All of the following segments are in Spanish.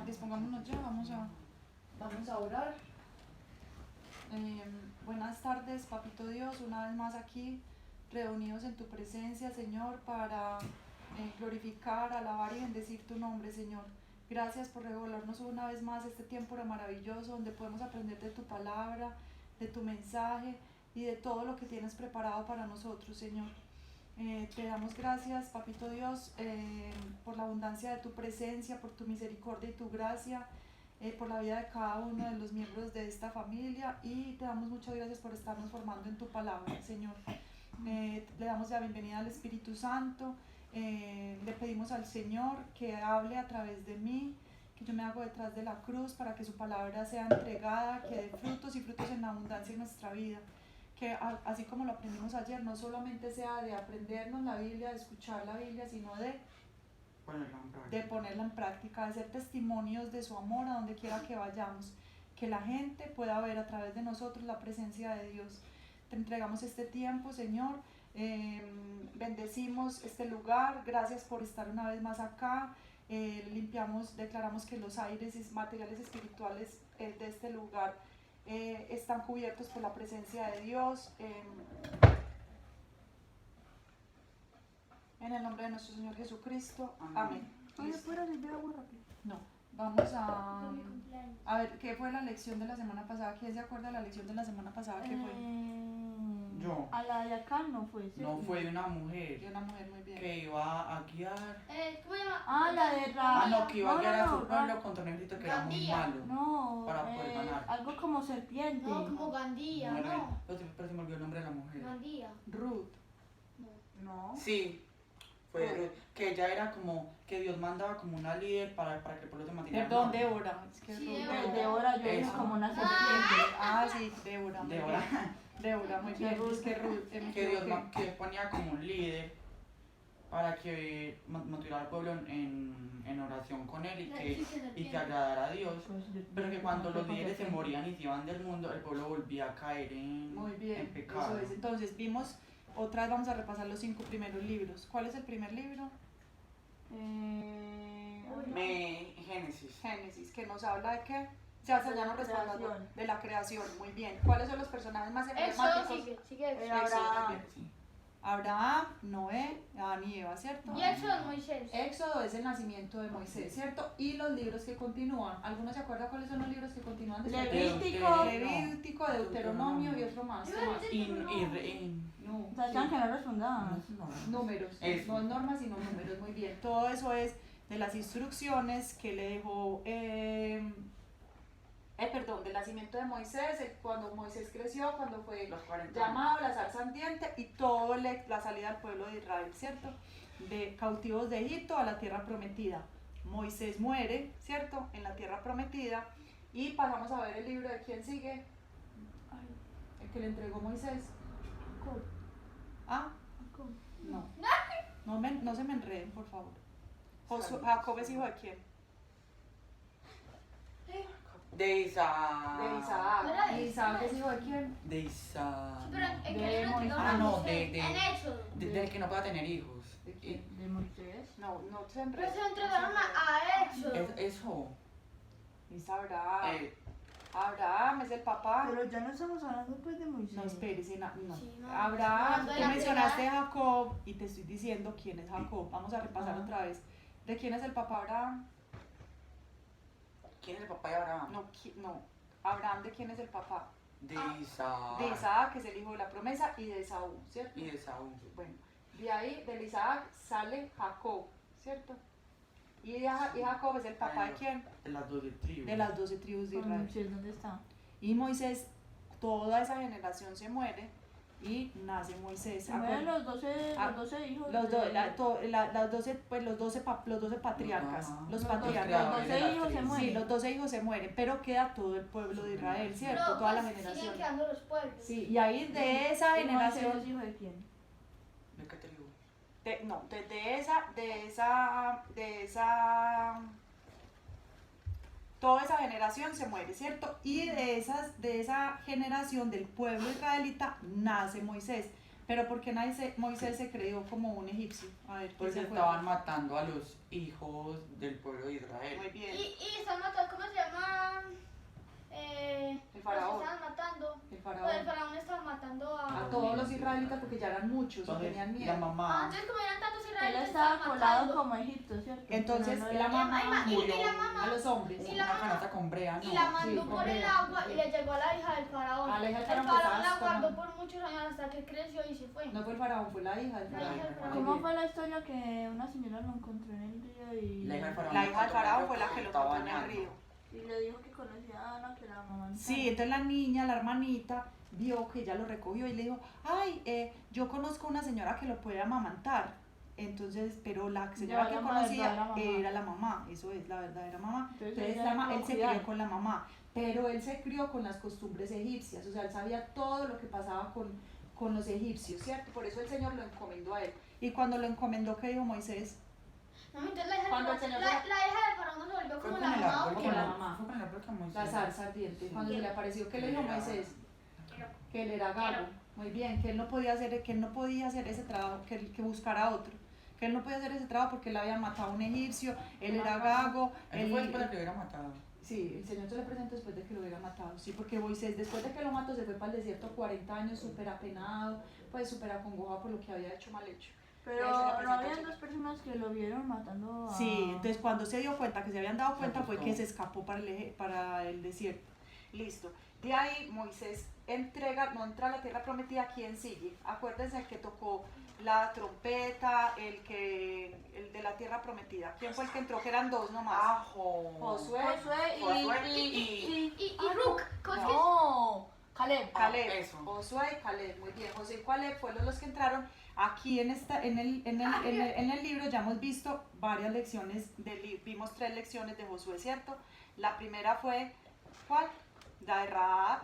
Dispongámonos ya, vamos a orar. Buenas tardes, Papito Dios, una vez más aquí, reunidos en tu presencia, Señor, para glorificar, alabar y bendecir tu nombre, Señor. Gracias por regalarnos una vez más este tiempo maravilloso donde podemos aprender de tu palabra, de tu mensaje y de todo lo que tienes preparado para nosotros, Señor. Te damos gracias, Papito Dios, por la abundancia de tu presencia, por tu misericordia y tu gracia, por la vida de cada uno de los miembros de esta familia, y te damos muchas gracias por estarnos formando en tu palabra, Señor. Le damos la bienvenida al Espíritu Santo. Le pedimos al Señor que hable a través de mí, que yo me hago detrás de la cruz para que su palabra sea entregada, que dé frutos y frutos en abundancia en nuestra vida. Que así como lo aprendimos ayer, no solamente sea de aprendernos la Biblia, de escuchar la Biblia, sino de ponerla en práctica, de ser testimonios de su amor a donde quiera que vayamos, que la gente pueda ver a través de nosotros la presencia de Dios. Te entregamos este tiempo, Señor, bendecimos este lugar, gracias por estar una vez más acá. Declaramos que los aires y materiales espirituales de este lugar están cubiertos por la presencia de Dios. En el nombre de nuestro Señor Jesucristo. Amén. No, vamos a ver qué fue la lección de la semana pasada. ¿Quién se acuerda de la lección de la semana pasada? ¿Qué fue? Yo. A la de acá no fue, ¿cierto? No, fue de una mujer. De una mujer, muy bien. Que iba a guiar. ¿Cómo se llama? Ah, la de Ra. No, que iba a guiar a su pueblo no. contra un ejército que era muy Gandía. malo. No, Para poder ganar. algo como serpiente. No, como Gandía, no. Pero se me olvidó el nombre de la mujer. Gandía. Ruth. No. Sí, fue Ruth. Que ella era como, que Dios mandaba como una líder para que el pueblo se mantuviera. Perdón, Débora. Es que Sí, Ruth. Débora, yo Eso. vi como una serpiente. Sí, Débora. muy Débora. bien. Débora, muy bien. Es que Ruth. Que Dios ponía como un líder para que mantuviera al pueblo en oración con él y que agradara a Dios. Pero que cuando los líderes se morían y se iban del mundo, el pueblo volvía a caer Muy bien, en pecado. eso es. Entonces otra vez vamos a repasar los 5 primeros libros. ¿Cuál es el primer libro? Génesis. Génesis, que nos habla de qué. Ya nos respondamos de la creación. Muy bien. ¿Cuáles son los personajes más Eso emblemáticos? sigue. Abraham. Sí. Abraham, Noé, Adán y Eva, ¿cierto? Y eso es Moisés. Éxodo es el nacimiento de Moisés, ¿cierto? Y los libros que continúan. ¿Alguno se acuerda cuáles son los libros que continúan después? Levítico, Deuteronomio y otro más. No. O sea, que no respondamos. Números, Eso. no normas sino números, muy bien. Todo eso es de las instrucciones que le dejó, del nacimiento de Moisés, cuando Moisés creció, cuando fue Los 40 llamado, la zarza ardiente y toda la salida del pueblo de Israel, ¿cierto? De cautivos de Egipto a la tierra prometida. Moisés muere, ¿cierto? En la tierra prometida, y pasamos a ver el libro de quién sigue. El que le entregó Moisés. ¿Ah? No. No se me enreden, por favor. Jacob es hijo de quién? De Isaac. De Isaac. ¿Y Isaac es hijo de quién? De Isaac. Sí, pero ¿en qué De libro Moisés. entregamos No, Moisés? de- En Éxodo. Del que no pueda tener hijos. ¿De Moisés? No se Pero enreden. se lo entregaron a Éxodo. Eso. Es Abraham. Abraham es el papá. Pero ya no estamos hablando pues de Moisés. No, espérese, no. Sí, no. Abraham, Hablando de tú la mencionaste a Jacob y te estoy diciendo quién es Jacob. Vamos a repasar otra vez. ¿De quién es el papá Abraham? ¿Quién es el papá de Abraham? No. Abraham, ¿de quién es el papá? De Isaac. De Isaac, que es el hijo de la promesa, y de Esaú, ¿cierto? Y de Saúl. Bueno, de ahí, del Isaac, sale Jacob, ¿cierto? Y Jacob es el papá de quién? De las 12 tribus. De las 12 tribus de Israel. Moisés, ¿dónde está? Y Moisés, toda esa generación se muere y nace Moisés. Primero los 12 hijos. Los 12 patriarcas, Ajá. los Los patriarcas. 12 hijos se Sí, mueren. los 12 hijos se mueren, pero queda todo el pueblo de Israel, ¿cierto? Pero Toda la pues generación. siguen quedando los pueblos. Sí, y ahí de esa ¿Y Moisés generación, es hijo de quién? ¿De qué tribu? toda esa generación se muere, ¿cierto? Y de esa generación del pueblo israelita nace Moisés. Pero ¿por qué Moisés se creó como un egipcio? A ver, ¿quién Porque se acuerda? estaban matando a los hijos del pueblo de Muy Israel. bien. Y están matando, ¿cómo se llama? El faraón. Estaban matando. El Pues el faraón. faraón estaba matando A a... todos los israelitas porque ya eran muchos y Entonces, tenían la miedo. Ah, mamá entonces como eran tantos Él israelitas, estaba estaban colado matando. como Egipto, ¿cierto? Entonces Pero no la era- mamá y murió la mamá a los hombres. y con la una mamá- canasta con brea, Y la ¿no? mandó Sí, por el correcto. agua y le llegó a la hija del faraón. A la hija del El faraón faraón la pesada, guardó toma. por muchos años hasta que creció y se fue. No fue el faraón, fue la hija del La faraón. hija del faraón. ¿Cómo Muy fue la historia que una señora lo encontró en el río y... La hija del faraón. bien. La hija del faraón fue la que lo Estaba encontró en el bañando. río. Y le dijo que conocía a Ana, que era mamá. Sí, entonces la niña, la hermanita, vio que ella lo recogió y le dijo, ay, yo conozco una señora que lo puede amamantar. Entonces, pero la señora Ya, que la conocía verdadera mamá. era la mamá, eso es la verdadera mamá. Entonces, Entonces ella él se cuidar. crió con la mamá, pero él se crió con las costumbres egipcias, o sea, él sabía todo lo que pasaba con los egipcios, ¿cierto? Por eso el Señor lo encomendó a él. Y cuando lo encomendó, ¿qué dijo Moisés? No, entonces la hija, Cuando del el faraón, Señor la hija del faraón no se volvió Fue como con la el mamá. árbol ¿O que que qué? la Moisés- mamá. fue con el árbol que Moisés- La zarza ardiente. Sí. Cuando se le apareció, ¿qué le dijo Era- Moisés? Que él era gago. Muy bien, que él no podía hacer ese trabajo, que buscara otro. Que él no podía hacer ese trabajo porque él había matado a un egipcio, él era gago. Eso fue después de que lo hubiera matado. Sí, el Señor se le presentó después de que lo hubiera matado. Sí, porque Moisés, después de que lo mató, se fue para el desierto 40 años, súper apenado, pues súper acongojado por lo que había hecho mal hecho. Pero Ahí se le no presentó habían el dos personas que lo vieron matando a... Sí, entonces cuando se dio cuenta, que se habían dado cuenta, fue asustó. que se escapó para el desierto. Listo. De ahí Moisés no entra a la tierra prometida. ¿Quién sigue? Acuérdense el que tocó la trompeta, el de la tierra prometida. ¿Quién fue el que entró? Que eran dos nomás. Josué. Josué Y Rook, ¿cómo es que No, Caleb. Caleb. Eso. Josué y Caleb. Muy bien. Josué y Caleb fueron los que entraron. Aquí en el libro ya hemos visto varias lecciones, vimos 3 lecciones de Josué, ¿cierto? La primera fue, ¿cuál? La de Rahab,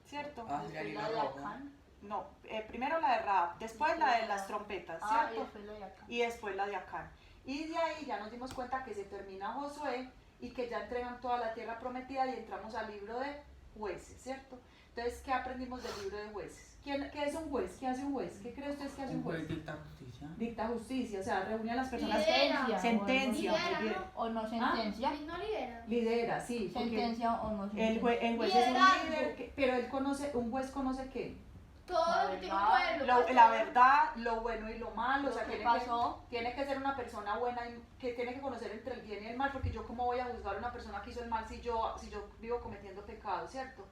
¿cierto? Ah, Después ya la libro de rojo. Acán. No, primero la de Rahab, después la de las trompetas, Ah, y ¿cierto? después la de Acán. Y después la de Acán. Y de ahí ya nos dimos cuenta que se termina Josué y que ya entregan toda la tierra prometida y entramos al libro de Jueces, ¿cierto? Entonces, ¿qué aprendimos del libro de Jueces? ¿Qué es un juez? ¿Qué hace un juez? ¿Qué cree usted que hace un Un juez juez? dicta justicia. Dicta justicia, o sea, reúne a las personas Lidera. sentencia, Lidera, muy bien. O no sentencia. no lidera? Lidera, sí, porque Sentencia o no el sentencia. juez es un Liderazgo. líder, pero un juez conoce qué, Todo lo que tiene un pueblo. la verdad, lo bueno y lo malo, o sea, Lo que tiene pasó. tiene que ser una persona buena y que tiene que conocer entre el bien y el mal, porque yo cómo voy a juzgar a una persona que hizo el mal si yo vivo cometiendo pecado, ¿cierto?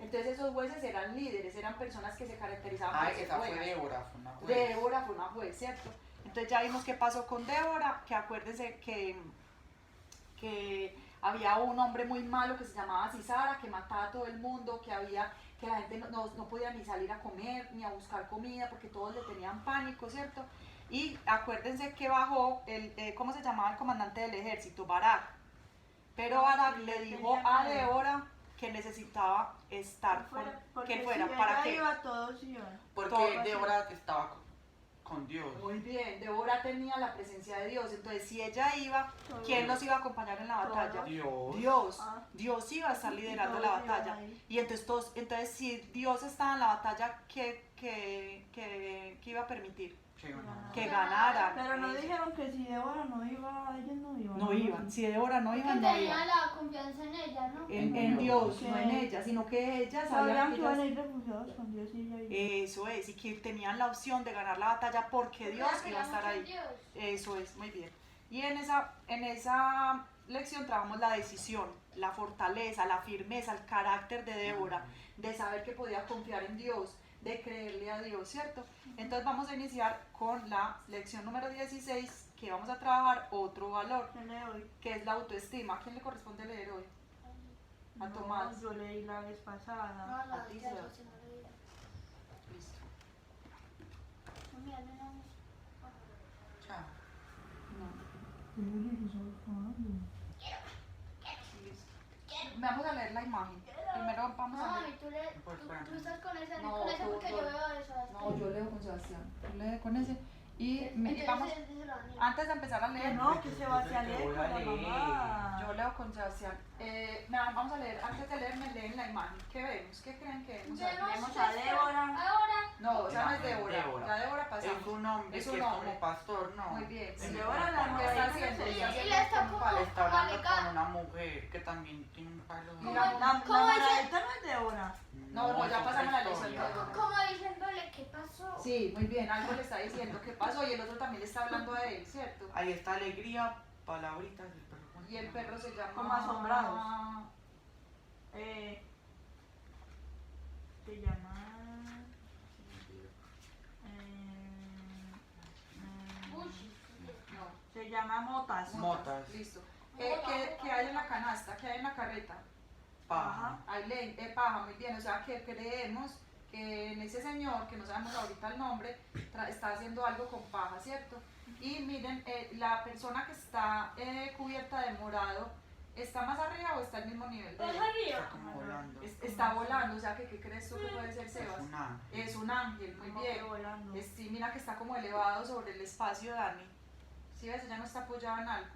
Entonces esos jueces eran líderes, eran personas que se caracterizaban Ah, por ser esa fue buenas. Débora, fue una juez. Débora fue una juez, ¿cierto? Entonces ya vimos qué pasó con Débora, que acuérdense que había un hombre muy malo que se llamaba Sisara, que mataba a todo el mundo, que la gente no podía ni salir a comer, ni a buscar comida, porque todos le tenían pánico, ¿cierto? Y acuérdense que bajó, ¿cómo se llamaba el comandante del ejército? Barak. Pero Barak sí, le él dijo tenía a miedo. Débora que necesitaba estar Porque que fuera, si ¿para ella qué? iba, todos iban. Porque Todo Débora estaba con Dios. Muy bien, Débora tenía la presencia de Dios, entonces si ella iba, Todos. ¿quién los iba a acompañar en la batalla? Dios. Dios, Ah. Dios iba a estar liderando todos la iban batalla. ahí. Y entonces si Dios estaba en la batalla, ¿qué iba a permitir? Que ganaran. Pero no dijeron que si Débora no iba, ellos no iban. No iban, si Débora no Que iban, no tenía iban. la confianza en ella, ¿no? En Dios, no en Sí. ella, sino que ellas Sabían que iban a ellas- ir refugiados con Dios y ella iba. eso es, y que tenían la opción de ganar la batalla porque Dios iba a estar ahí. Eso es, muy bien. Y en esa lección trabajamos la decisión, la fortaleza, la firmeza, el carácter de Débora, de saber que podía confiar en Dios, de creerle a Dios, ¿cierto? Entonces vamos a iniciar con la lección número 16, que vamos a trabajar otro valor, ¿Qué lee hoy? que es la autoestima. ¿A quién le corresponde leer hoy? A No, Tomás. Yo leí la vez pasada. No, A ti, ya, Seba. sí, no le diga. Listo. No, mira, no. Chao. No. Listo. Vamos a leer la imagen. Primero vamos No, a mami, leer. tú estás con esa, No, con esa tú- porque tú- yo veo eso. No, yo leo con Sebastián. Tú lees con ese. Y Entonces, vamos, díselo a mí. antes de empezar a leer, No, que Sebastián lee Yo con voy a la leer. mamá. yo leo con Sebastián. Vamos a leer, antes de leer me leen la imagen. ¿Qué vemos? ¿Qué creen que vemos? Vemos a Débora. Ahora. No, esa no es Débora. Débora. Ya Débora pasamos. Es un hombre Es que un es hombre. como pastor, ¿no? Muy bien. El Sí. Débora la ¿Qué está haciendo? Sí, Está y haciendo le está con un como- palo. Está hablando Marica. con una mujer que también tiene un palo. Y La ¿Cómo dice? moradita no es Débora. No, ya es pasamos otra la lección. historia. Como diciéndole qué pasó. Sí, muy bien. Algo le está diciendo qué pasó y el otro también le está hablando a él, ¿cierto? Ahí está alegría, palabritas del perro. Y el perro se llama... Como asombrados. Se llama. Bushi. No. Se llama Motas. Motas. Listo. ¿Qué hay en la canasta? ¿Qué hay en la carreta? Paja. Hay paja, muy bien. O sea que creemos que en ese señor, que no sabemos ahorita el nombre, está haciendo algo con paja, ¿cierto? Y miren, la persona que está cubierta de morado, ¿está más arriba o está al mismo nivel de él? Está como volando. Está volando, o sea que ¿qué crees tú que puede ser Sebas? Es una. Es un ángel, muy Como que bien. volando. Sí, mira que está como elevado sobre el espacio, Dani. ¿Sí ves? Ella no está apoyada en algo.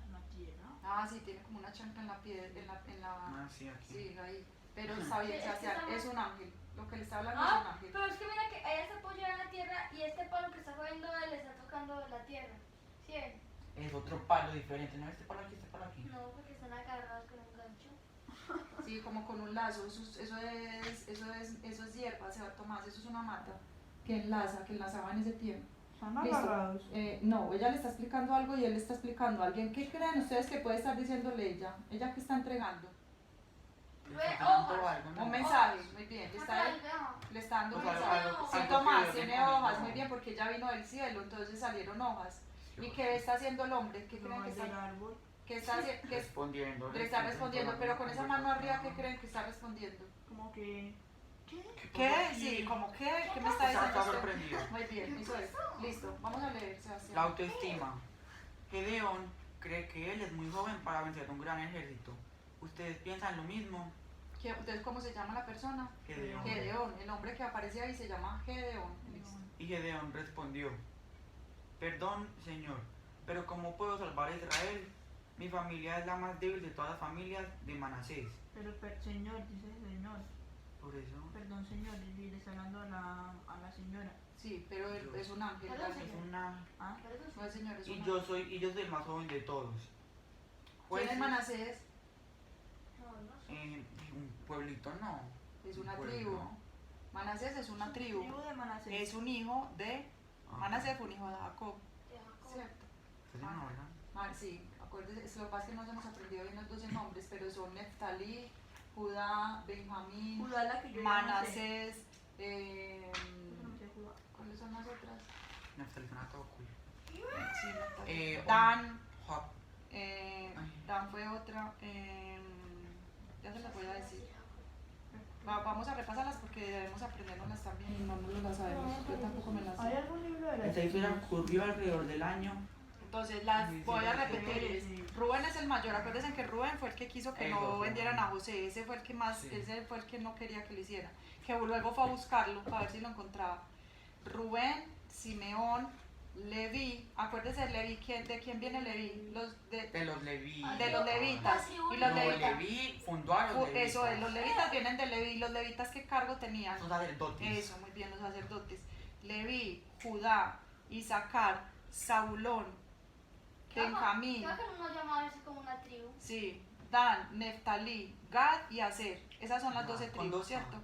En la tierra. Ah, sí, tiene como una chancla en la piedra, Ah, sí, aquí. sí, ahí. Pero está bien, Sí, es que Sebastián, está- es un ángel. Lo que le está hablando es un Ah, ángel. pero es que mira que ella está apoyada en la tierra y este palo que está cogiendo él le está tocando la tierra. ¿Sí? Es otro palo diferente. ¿No? Este palo aquí, este palo aquí. No, porque están agarrados con un gancho. Sí, como con un lazo. Eso es hierba, Seba Tomás, eso es una mata que enlazaba en ese tiempo. Están Listo. agarrados. No, ella le está explicando algo y él le está explicando a alguien. ¿Qué creen ustedes que puede estar diciéndole ella? ¿Ella qué está entregando? Le está dando Hojas. algo, ¿no? Un mensaje, muy bien. Le está dando un Pues algo- mensaje. algo- Sí, algo Tomás, que tiene viene con hojas, el- muy bien, porque ella vino del cielo, entonces salieron hojas. ¿Y qué está haciendo el hombre? ¿Qué creen No que es del está, árbol. qué está haciendo? Respondiendo. Le está respondiendo, pero con esa mano arriba, ¿qué creen que está respondiendo? Como que. ¿Qué? Sí, como qué, ¿qué me está diciendo Está usted? sorprendido. Muy bien, eso es. Listo, vamos a leer, La Sebastián. autoestima. Gedeón cree que él es muy joven para vencer un gran ejército. ¿Ustedes piensan lo mismo? Entonces, ¿cómo se llama la persona? Gedeón. Gedeón, el hombre que aparece ahí se llama Gedeón. Listo. Y Gedeón respondió, perdón, Señor, pero ¿cómo puedo salvar a Israel? Mi familia es la más débil de todas las familias de Manasés. Pero Señor, dice el Señor. Por eso Perdón, Señor. Y le está hablando a la señora. Sí, pero él es un ángel. Perdón, Dani. es una... ¿Ah? No es señor, es un Y ángel. yo soy el más joven de todos. ¿Quién Jueces, es Manasés? No, no sé. un pueblito no. Es Un una pueblo, tribu. ¿no? Manasés es una tribu. Tribu de Manasés. Es un hijo de... Ah. Manasés fue un hijo de Jacob. De Jacob. ¿Cierto? ¿Ustedes no hablan? Sí, acuérdense, lo que pasa es que no hemos aprendido bien los 12 nombres, pero son Neftalí, Judá, Benjamín, Judá es la que yo ya no sé. Manasés, No sé Judá. ¿cuáles son las otras? Neftalí suena todo cool. Sí, Neftalí. Eh, Dan, Job. Dan fue otra, ya se las voy a decir. Vamos a repasarlas porque debemos aprendernoslas también y no nos las sabemos, yo tampoco me las ¿Hay sé. algún libro de la Esta historia ocurrió alrededor del año. Entonces las Sí, sí, voy a sí, repetirles. sí. Rubén es el mayor, acuérdense que Rubén fue el que quiso que Eso no fue. vendieran a José, ese fue el que más, Sí. ese fue el que no quería que lo hiciera, que luego fue a buscarlo para ver si lo encontraba. Rubén, Simeón, Leví, acuérdense de Leví, ¿de quién viene Leví? De los levitas. De los levitas. Y los No, levitas. Leví fundó a los levitas. Eso es, los levitas vienen de Leví, los levitas ¿qué cargo tenían? Son sacerdotes. Eso, muy bien, los sacerdotes. Leví, Judá, Isaacar, Saulón, Benjamín, Creo que no llamaba así como una tribu. sí, Dan, Neftalí, Gad y Aser. Esas son las 12 Con tribus, dos A. ¿cierto?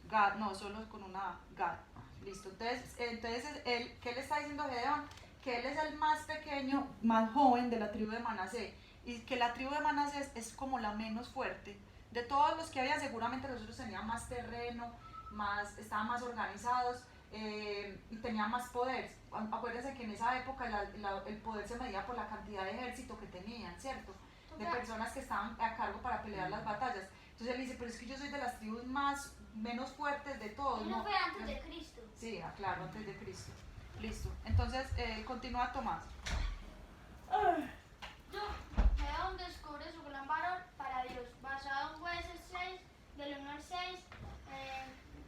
Gad, no, solo con una A, Gad. Ah, Listo, entonces ¿qué le está diciendo Gedeón? Que él es el más pequeño, más joven de la tribu de Manasés. Y que la tribu de Manasés es como la menos fuerte. De todos los que había, seguramente los otros tenían más terreno, estaban más organizados y tenían más poder. Acuérdense que en esa época el poder se medía por la cantidad de ejército que tenían, ¿cierto? De personas que estaban a cargo para pelear las batallas. Entonces él dice, pero es que yo soy de las tribus menos fuertes de todos. Él no fue antes de Cristo. Sí, claro, antes de Cristo. Listo. Entonces, continúa Tomás. Gedeón descubre su gran valor para Dios, basado en Jueces 6, del 1 al 6,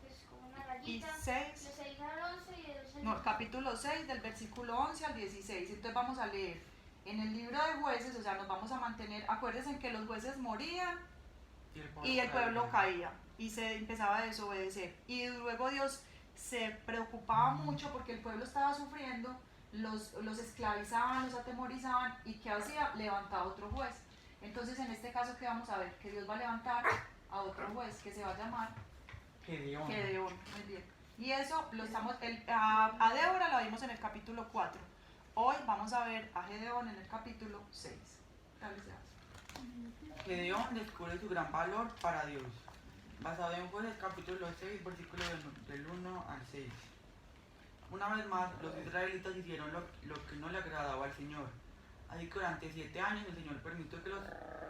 pues como una Y rayita, de 6, 6 al 11 y de 12 al no, capítulo 6, del versículo 11 al 16. Entonces vamos a leer. En el libro de jueces, o sea, nos vamos a mantener, acuérdense que los jueces morían y el pueblo caía y se empezaba a desobedecer. Y luego Dios se preocupaba mucho porque el pueblo estaba sufriendo, los esclavizaban, los atemorizaban, y ¿qué hacía? Levantaba otro juez. Entonces en este caso, ¿qué vamos a ver? Que Dios va a levantar a otro juez que se va a llamar Gedeón. Muy bien. Y eso lo estamos, a Débora la vimos en el capítulo 4. Hoy vamos a ver a Gedeón en el capítulo 6. Dale, Sebas. Gedeón descubre su gran valor para Dios. Basado en Jueces capítulo 6, versículos del 1 al 6. Una vez más, los israelitas hicieron lo que no le agradaba al Señor. Así que durante 7 años el Señor permitió que los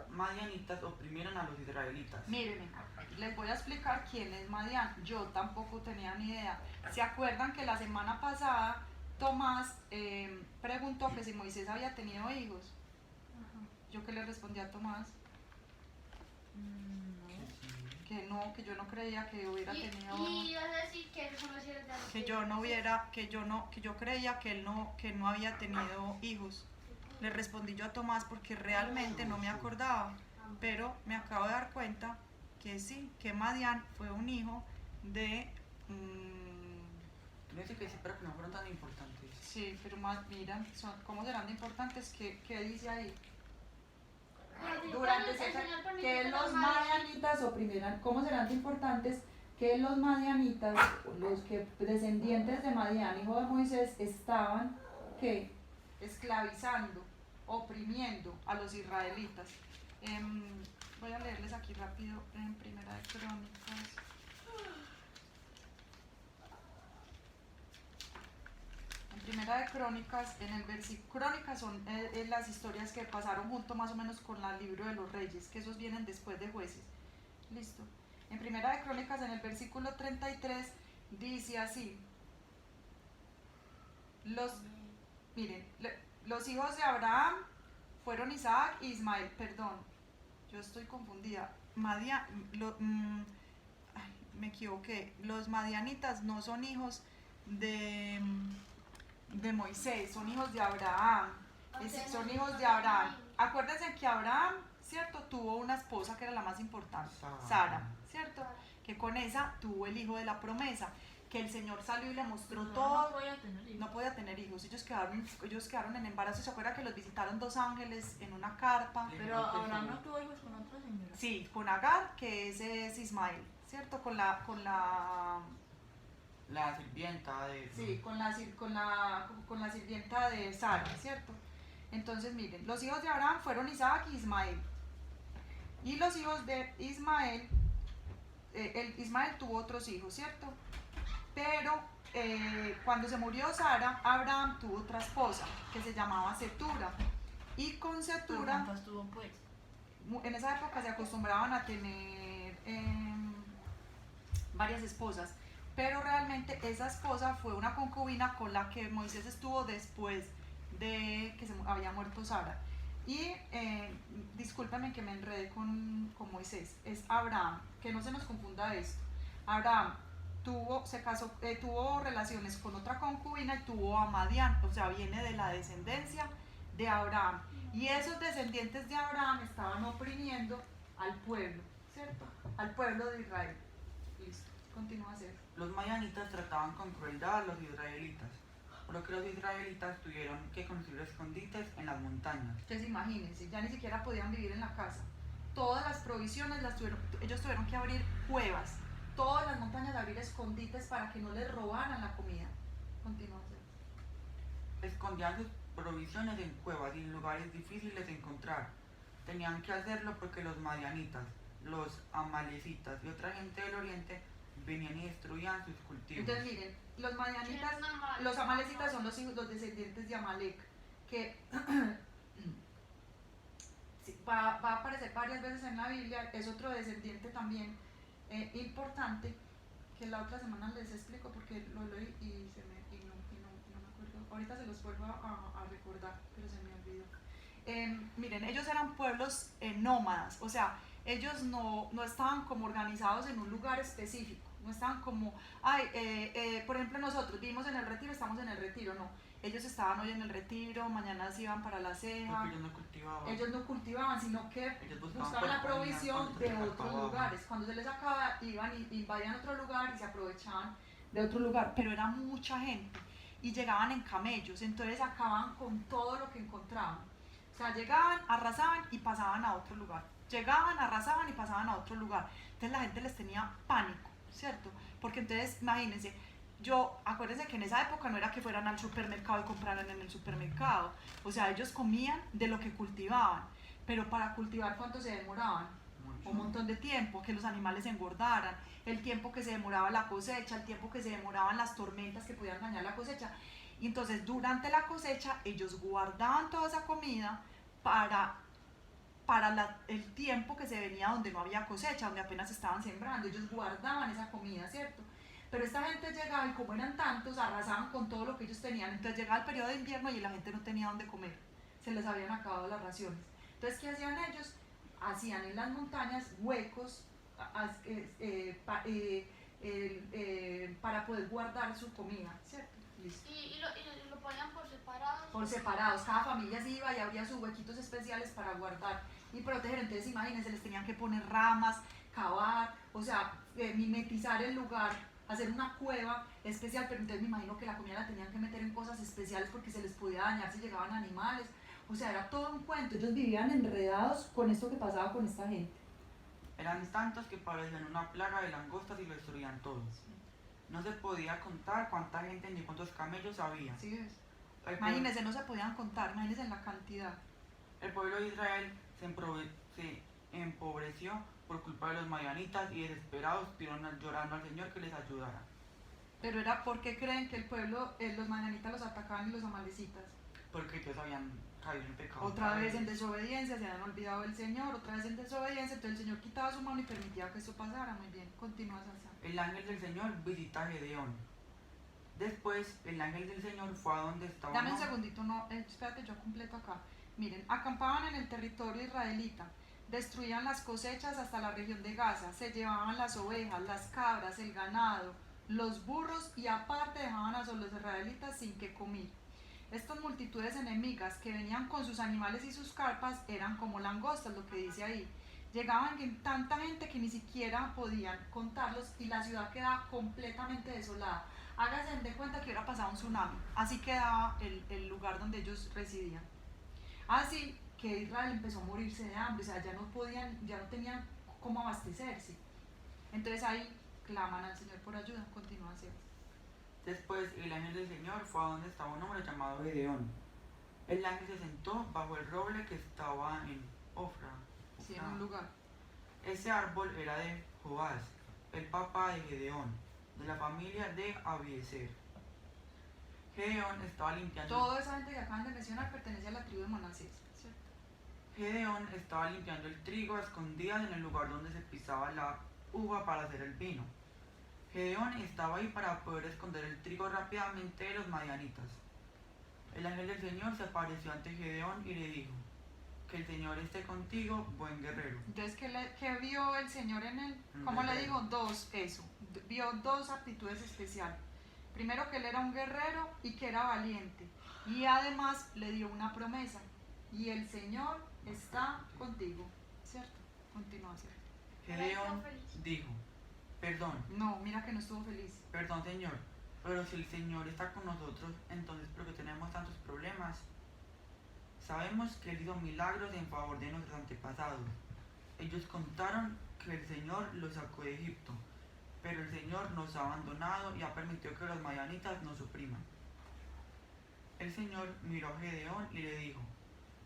madianitas oprimieran a los israelitas. Mírenme, les voy a explicar quién es Madián. Yo tampoco tenía ni idea. ¿Se acuerdan que la semana pasada Tomás preguntó que si Moisés había tenido hijos? ¿Yo qué le respondí a Tomás? Que no, que yo no creía que hubiera tenido. Y vas a decir que eso no es cierto. Que yo creía que él no había tenido hijos. Le respondí yo a Tomás porque realmente no me acordaba, pero me acabo de dar cuenta que sí, que Madián fue un hijo de... No sé qué sí, pero que no fueron tan importantes. Sí, pero mira, ¿cómo serán de importantes? ¿Qué dice ahí? Durante que los madianitas oprimieran, ¿cómo serán de importantes que los madianitas, los que descendientes de Madián, hijo de Moisés, estaban ¿qué? Esclavizando, oprimiendo a los israelitas? Voy a leerles aquí rápido en Primera de Crónicas. Primera de Crónicas, en el versículo, Crónicas son las historias que pasaron junto más o menos con el libro de los reyes, que esos vienen después de Jueces. Listo. En Primera de Crónicas, en el versículo 33, dice así: miren, los hijos de Abraham fueron Isaac e Ismael, perdón, yo estoy confundida. Me equivoqué, los madianitas no son hijos de Moisés, son hijos de Abraham. Son hijos de Abraham. Acuérdense que Abraham, ¿cierto? Tuvo una esposa que era la más importante, Sara, ¿cierto? Que con esa tuvo el hijo de la promesa, que el Señor salió y le mostró todo. No podía tener hijos. Ellos quedaron en embarazo. ¿Se acuerda que los visitaron 2 ángeles en una carpa? Pero Abraham no tuvo hijos con otra señora. Sí, con Agar, que ese es Ismael, ¿cierto? Con la sirvienta de... Sí, con la sirvienta de Sara, ¿cierto? Entonces miren, los hijos de Abraham fueron Isaac y Ismael. Y los hijos de Ismael, Ismael tuvo otros hijos, ¿cierto? Pero cuando se murió Sara, Abraham tuvo otra esposa que se llamaba Setura. Y con Setura... ¿Cuántas tuvo pues? En esa época se acostumbraban a tener varias esposas. Pero realmente esa esposa fue una concubina con la que Moisés estuvo después de que se había muerto Sara. Y discúlpenme que me enredé con Moisés, es Abraham, que no se nos confunda esto. Abraham tuvo relaciones con otra concubina y tuvo a Madián, o sea, viene de la descendencia de Abraham. Y esos descendientes de Abraham estaban oprimiendo al pueblo, ¿cierto? Al pueblo de Israel. Listo, continúa a hacer. Los madianitas trataban con crueldad a los israelitas, por lo que los israelitas tuvieron que construir escondites en las montañas. Entonces imagínense, ya ni siquiera podían vivir en la casa. Todas las provisiones ellos tuvieron que abrir cuevas, todas las montañas abrir escondites para que no les robaran la comida. Continúa. Escondían sus provisiones en cuevas y en lugares difíciles de encontrar. Tenían que hacerlo porque los madianitas, los amalecitas y otra gente del oriente venían y destruían sus cultivos. Entonces miren, los madianitas, los amalecitas son los descendientes de Amalek, que va a aparecer varias veces en la Biblia. Es otro descendiente también importante, que la otra semana les explico porque lo leí y no me acuerdo. Ahorita se los vuelvo a recordar, pero se me olvidó. Miren, ellos eran pueblos nómadas, o sea, ellos no estaban como organizados en un lugar específico, no estaban como, por ejemplo nosotros vivimos en el retiro, estamos en el retiro, no. ellos estaban hoy en el retiro, mañana se iban para la ceja. Porque ellos no cultivaban. Ellos no cultivaban, sino que Ellos buscaban la provisión de otros acababan. lugares. Cuando se les acaba, iban y invadían otro lugar y se aprovechaban de otro lugar. Pero era mucha gente y llegaban en camellos, entonces acababan con todo lo que encontraban. O sea, llegaban, arrasaban y pasaban a otro lugar. Llegaban, arrasaban y pasaban a otro lugar. Entonces la gente les tenía pánico, ¿cierto? Porque entonces, imagínense, acuérdense que en esa época no era que fueran al supermercado y compraran en el supermercado. O sea, ellos comían de lo que cultivaban. Pero para cultivar, ¿cuánto se demoraban? Mucho. Un montón de tiempo, que los animales engordaran, el tiempo que se demoraba la cosecha, el tiempo que se demoraban las tormentas que podían dañar la cosecha. Y entonces durante la cosecha ellos guardaban toda esa comida para el tiempo que se venía donde no había cosecha, donde apenas estaban sembrando. Ellos guardaban esa comida, ¿cierto? Pero esta gente llegaba y como eran tantos, arrasaban con todo lo que ellos tenían. Entonces llegaba el periodo de invierno y la gente no tenía dónde comer, se les habían acabado las raciones. Entonces, ¿qué hacían ellos? Hacían en las montañas huecos para poder guardar su comida, ¿cierto? Listo. Y lo ponían por separados. Por separados, cada familia se iba y había sus huequitos especiales para guardar y proteger. Entonces, imagínense, les tenían que poner ramas, cavar, o sea, mimetizar el lugar, hacer una cueva especial, pero entonces me imagino que la comida la tenían que meter en cosas especiales porque se les podía dañar si llegaban animales. O sea, era todo un cuento. Ellos vivían enredados con esto que pasaba con esta gente. Eran tantos que parecían una plaga de langostas y lo destruían todos. No se podía contar cuánta gente ni cuántos camellos había. ¿Sí ves? Imagínense, no se podían contar, imagínense en la cantidad. El pueblo de Israel se empobreció por culpa de los madianitas y desesperados pidieron llorando al Señor que les ayudara. Pero era porque creen que el pueblo, los madianitas los atacaban y los amalecitas. Porque ellos habían caído en pecado. Otra vez en desobediencia, se habían olvidado del Señor, otra vez en desobediencia, entonces el Señor quitaba su mano y permitía que esto pasara. Muy bien, continúa Sansa. El ángel del Señor visita a Gedeón. Después, el ángel del Señor fue a donde estaba. Dame un segundito, no, espérate, yo completo acá. Miren, acampaban en el territorio israelita, destruían las cosechas hasta la región de Gaza, se llevaban las ovejas, las cabras, el ganado, los burros y aparte dejaban a los israelitas sin que comer. Estas multitudes enemigas que venían con sus animales y sus carpas eran como langostas, lo que dice ahí. Llegaban en tanta gente que ni siquiera podían contarlos y la ciudad quedaba completamente desolada. Háganse de cuenta que hubiera pasado un tsunami. Así quedaba el lugar donde ellos residían. Así que Israel empezó a morirse de hambre, o sea, ya no tenían cómo abastecerse. Entonces ahí claman al Señor por ayuda. Continúa así. Después, el ángel del Señor fue a donde estaba un hombre llamado Gedeón. El ángel se sentó bajo el roble que estaba en Ofra. Sí, en un lugar. Ese árbol era de Joás, el papá de Gedeón, de la familia de Abiezer. Gedeón estaba limpiando. Toda esa gente que acaban de mencionar pertenece a la tribu de Manasés, ¿cierto? Gedeón estaba limpiando el trigo a escondidas en el lugar donde se pisaba la uva para hacer el vino. Gedeón estaba ahí para poder esconder el trigo rápidamente de los madianitas. El ángel del Señor se apareció ante Gedeón y le dijo: que el Señor esté contigo, buen guerrero. Entonces, ¿qué vio el Señor en él? ¿Cómo le digo? Vio dos aptitudes especiales. Primero, que él era un guerrero y que era valiente. Y además le dio una promesa. Y el Señor está contigo, ¿cierto? Continúa, ¿cierto? Gedeón dijo: perdón. No, mira que no estuvo feliz. Perdón, Señor, pero si el Señor está con nosotros, entonces ¿por qué tenemos tantos problemas? Sabemos que Él hizo milagros en favor de nuestros antepasados. Ellos contaron que el Señor los sacó de Egipto, pero el Señor nos ha abandonado y ha permitido que los madianitas nos opriman. El Señor miró a Gedeón y le dijo: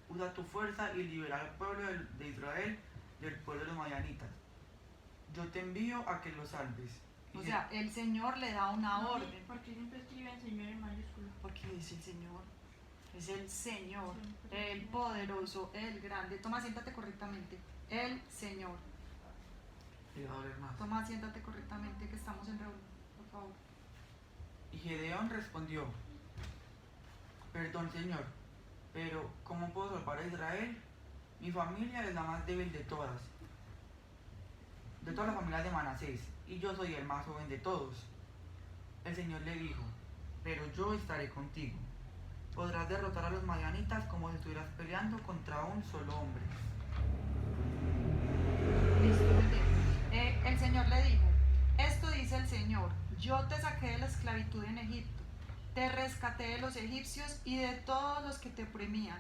usa tu fuerza y libera al pueblo de Israel del pueblo de los madianitas. Yo te envío a que los salves. O sea, el Señor le da una orden. Porque siempre escriben Señor en mayúscula. Porque es el Señor. Es el Señor, el poderoso, el grande. Toma, siéntate correctamente. El Señor. Y va a doler más. Toma, siéntate correctamente, que estamos en reunión, por favor. Y Gedeón respondió: perdón, Señor, pero ¿cómo puedo salvar a Israel? Mi familia es la más débil de todas las familias de Manasés, y yo soy el más joven de todos. El Señor le dijo: pero yo estaré contigo. Podrás derrotar a los madianitas como si estuvieras peleando contra un solo hombre. Listo, muy bien. El Señor le dijo, esto dice el Señor, yo te saqué de la esclavitud en Egipto, te rescaté de los egipcios y de todos los que te oprimían,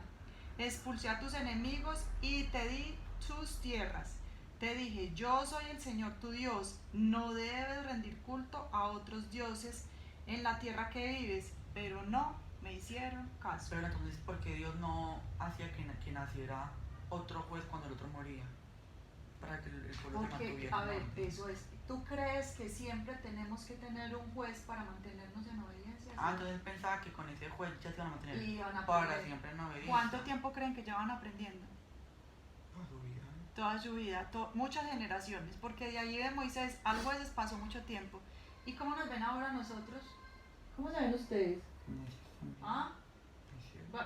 expulsé a tus enemigos y te di tus tierras. Te dije, yo soy el Señor tu Dios, no debes rendir culto a otros dioses en la tierra que vives, pero no me hicieron caso. Pero entonces, ¿por qué Dios no hacía que naciera otro juez cuando el otro moría? Para que el pueblo se Porque, mantuviera a ver, en orden. eso es, ¿tú crees que siempre tenemos que tener un juez para mantenernos en obediencia? Ah, entonces pensaba que con ese juez ya se van a mantener Y van a para aprender. siempre en obediencia. ¿Cuánto tiempo creen que ya van aprendiendo? Toda su vida. Toda su vida, muchas generaciones, porque de ahí de Moisés al jueces pasó mucho tiempo. ¿Y cómo nos ven ahora nosotros? ¿Cómo se ven ustedes? ¿Ah?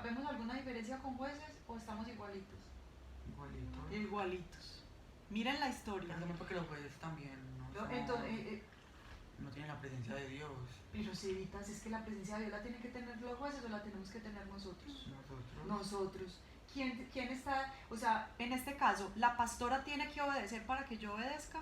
¿Vemos alguna diferencia con jueces o estamos igualitos? Igualito. Igualitos. Miren la historia. Pero también porque los jueces también no, Entonces, no tienen la presencia de Dios. pero Civitas, es que la presencia de Dios la tienen que tener los jueces o la tenemos que tener nosotros. Nosotros. ¿Quién está? O sea, en este caso, ¿la pastora tiene que obedecer para que yo obedezca?